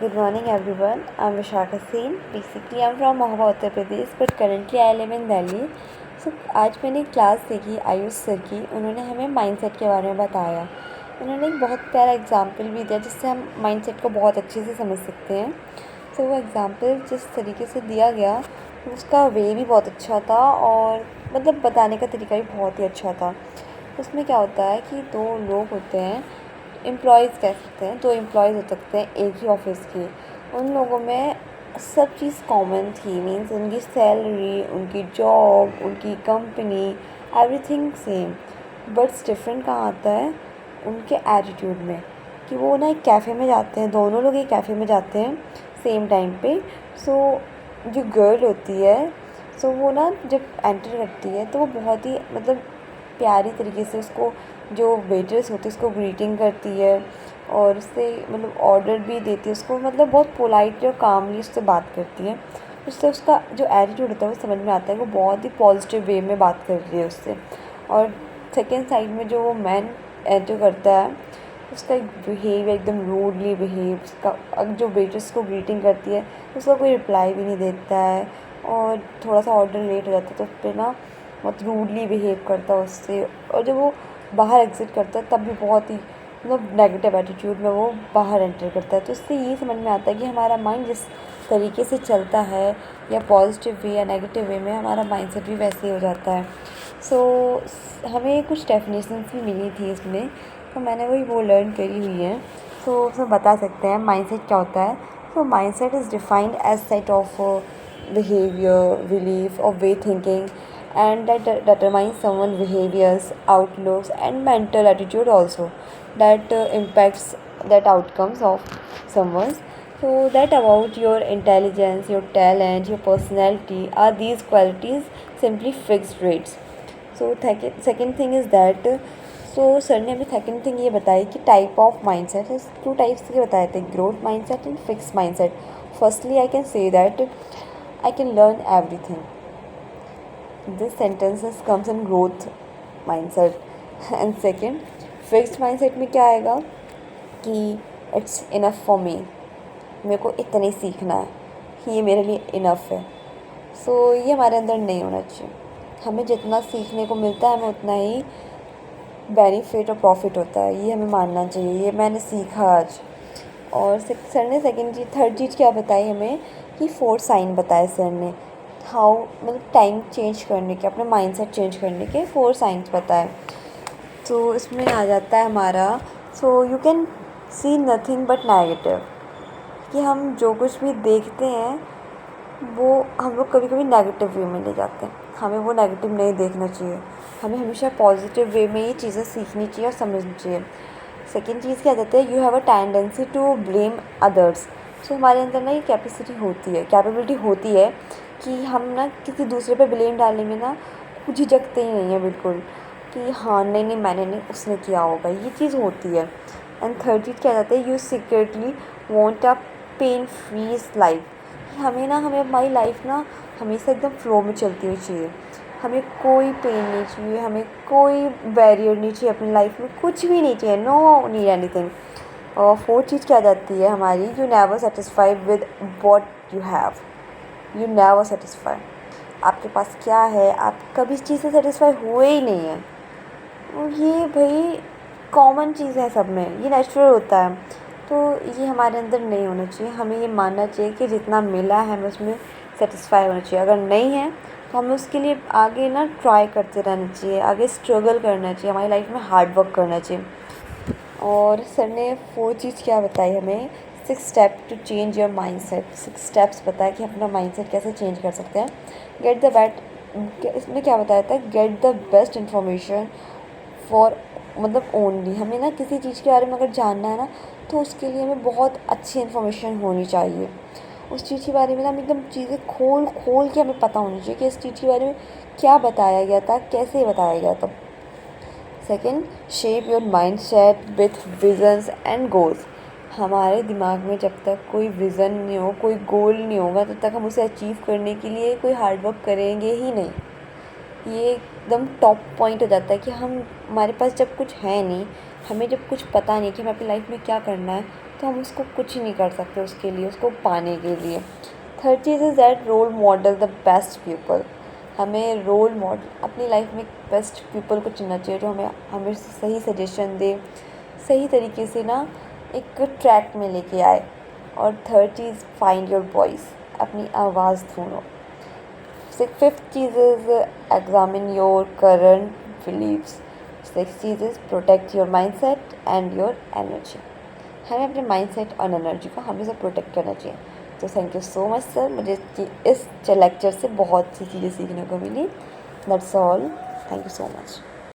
Good morning everyone. I'm Vishaka Singh. Basically I'm from Mohaba, Uttar Pradesh, but currently I live in Delhi. So आज मैंने class देखी Ayush sir की. उन्होंने हमें mindset के बारे में बताया. उन्होंने एक बहुत प्यारा एग्जाम्पल भी दिया जिससे हम माइंडसेट को बहुत अच्छे से समझ सकते हैं. तो वो एग्जाम्पल जिस तरीके से दिया गया उसका वे भी बहुत अच्छा था और मतलब बताने का तरीका भी बहुत ही अच्छा था. उसमें क्या होता है कि दो लोग होते हैं, एम्प्लॉयज़ कह सकते हैं, दो एम्प्लॉयज़ हो सकते हैं एक ही ऑफिस के. उन लोगों में सब चीज़ कॉमन थी, मीन्स उनकी सैलरी, उनकी जॉब, उनकी company, everything same. But different कहाँ आता है उनके एटीट्यूड में, कि वो ना एक कैफ़े में जाते हैं, दोनों लोग एक कैफ़े में जाते हैं सेम टाइम पे. सो जो गर्ल होती है, सो वो ना जब एंटर करती है तो वो बहुत ही मतलब प्यारी तरीके से उसको, जो वेटर्स होती है उसको ग्रीटिंग करती है और उससे मतलब ऑर्डर भी देती है उसको, मतलब बहुत पोलाइटली और कामली उससे बात करती है. उससे उसका जो एटीट्यूड होता है वो समझ में आता है, वो बहुत ही पॉजिटिव वे में बात कर रही है उससे. और सेकेंड साइड में जो वो मैन एंटर करता है उसका एक बिहेवियर एकदम रूडली बिहेव, उसका जो वेटर्स को ग्रीटिंग करती है उसका कोई रिप्लाई भी नहीं देता है और थोड़ा सा ऑर्डर लेट हो जाता है तो उस पर ना बहुत रूडली बिहेव करता है उससे. और जब वो बाहर एग्ज़िट करता है तब भी बहुत ही मतलब नेगेटिव एटीट्यूड में वो बाहर एंटर करता है. तो इससे ये समझ में आता है कि हमारा माइंड जिस तरीके से चलता है या पॉजिटिव वे या नेगेटिव वे में, हमारा माइंडसेट भी वैसे ही हो जाता है. सो हमें कुछ डेफिनेशंस भी मिली थी इसमें, तो मैंने वही वो लर्न करी हुई है. सो उसमें बता सकते हैं माइंडसेट क्या होता है. So mindset is defined as set of behavior, belief, or way thinking, and that determines someone's behaviors, outlooks, and mental attitude also, that impacts that outcomes of someone's. So that about your intelligence, your talent, your personality, are these qualities simply fixed rates. So second thing is that, so sir ने हमें second thing ये बताई कि type of mindset इस two types के बताए थे, growth mindset and fix mindset. Firstly I can say that I can learn everything. This sentences comes in growth mindset. And second, fixed mindset में क्या आएगा कि it's enough for me. मेरे को इतना ही सीखना है, ये मेरे लिए enough है. So ये हमारे अंदर नहीं होना चाहिए. हमें जितना सीखने को मिलता है हमें उतना ही बेनिफिट और प्रॉफिट होता है, ये हमें मानना चाहिए. ये मैंने सीखा आज. और सर ने थर्ड चीज़ क्या बताई हमें कि 4 साइन बताए सर ने, हाउ मतलब टाइम चेंज करने के, अपने माइंडसेट चेंज करने के 4 साइंस बताए. तो इसमें आ जाता है हमारा, so you can see nothing but negative, कि हम जो कुछ भी देखते हैं वो हम लोग कभी कभी नेगेटिव वे में ले जाते हैं. हमें वो नेगेटिव नहीं देखना चाहिए, हमें हमेशा पॉजिटिव वे में ये चीज़ें सीखनी चाहिए और समझनी चाहिए. सेकेंड चीज़ क्या कहते हैं, you have a tendency to blame others. So हमारे अंदर ना ये कैपेबिलिटी होती है कि हम ना किसी दूसरे पे ब्लेम डालने में ना झिझकते ही नहीं है बिल्कुल, कि हाँ नहीं मैंने नहीं, उसने किया होगा, ये चीज़ होती है. एंड थर्ड चीज़ क्या कहते हैं, you secretly want a pain free life. हमें हमारी लाइफ ना हमेशा एकदम फ्लो में चलती हुई चाहिए, हमें कोई पेन नहीं चाहिए, हमें कोई बैरियर नहीं चाहिए अपनी लाइफ में, कुछ भी नहीं चाहिए, नो नीड एनीथिंग. और फोर्थ चीज़ क्या जाती है हमारी, you never satisfy with what you have. You never satisfy, आपके पास क्या है आप कभी इस चीज़ से सेटिस्फाई हुए ही नहीं है. और ये भाई कॉमन चीज़ है सब में, ये नेचुरल होता है. तो ये हमारे अंदर नहीं होना चाहिए. हमें ये मानना चाहिए कि जितना मिला है हमें उसमें सेटिस्फाई होना चाहिए. अगर नहीं है तो हमें उसके लिए आगे ना ट्राई करते रहना चाहिए, आगे स्ट्रगल करना चाहिए, हमारी लाइफ में हार्ड वर्क करना चाहिए. और सर ने 4 चीज़ क्या बताई हमें, 6 step to change your mindset. 6 steps बताया कि अपना माइंडसेट कैसे चेंज कर सकते हैं. गेट द बेट, इसमें क्या बताया था, get the best information for मतलब ओनली. हमें ना किसी चीज़ के बारे में अगर जानना है ना तो उसके लिए हमें बहुत अच्छी इन्फॉर्मेशन होनी चाहिए. उस चीज़ के बारे में ना हमें एकदम चीज़ें खोल खोल के हमें पता होनी चाहिए कि इस चीज़ के बारे में क्या बताया गया था, कैसे बताया गया था. Second, shape your mind set with visions and goals. हमारे दिमाग में जब तक कोई विज़न नहीं हो, कोई गोल नहीं होगा, तब तक हम उसे अचीव करने के लिए कोई हार्ड वर्क करेंगे ही नहीं. ये एकदम टॉप पॉइंट हो जाता है कि हम, हमारे पास जब कुछ है नहीं, हमें जब कुछ पता नहीं कि हमें अपनी लाइफ में क्या करना है, तो हम उसको कुछ ही नहीं कर सकते उसके लिए, उसको पाने के लिए। थर्ड चीज़ is that role model the best people. हमें रोल मॉडल अपनी लाइफ में बेस्ट पीपल को चुनना चाहिए जो हमें हमें सही सजेशन दे, सही तरीके से ना एक ट्रैक में लेके आए। और थर्ड चीज़ फाइंड योर वॉइस, अपनी आवाज़ ढूंढो। फिफ्थ चीज़ is examine your current beliefs. Six चीज़ is protect your mindset and your energy. हमें अपने माइंडसेट और एनर्जी को हमेशा प्रोटेक्ट करना चाहिए। तो thank you so much sir, मुझे इस लेक्चर से बहुत सी चीज़ें सीखने को मिली। That's all, thank you so much.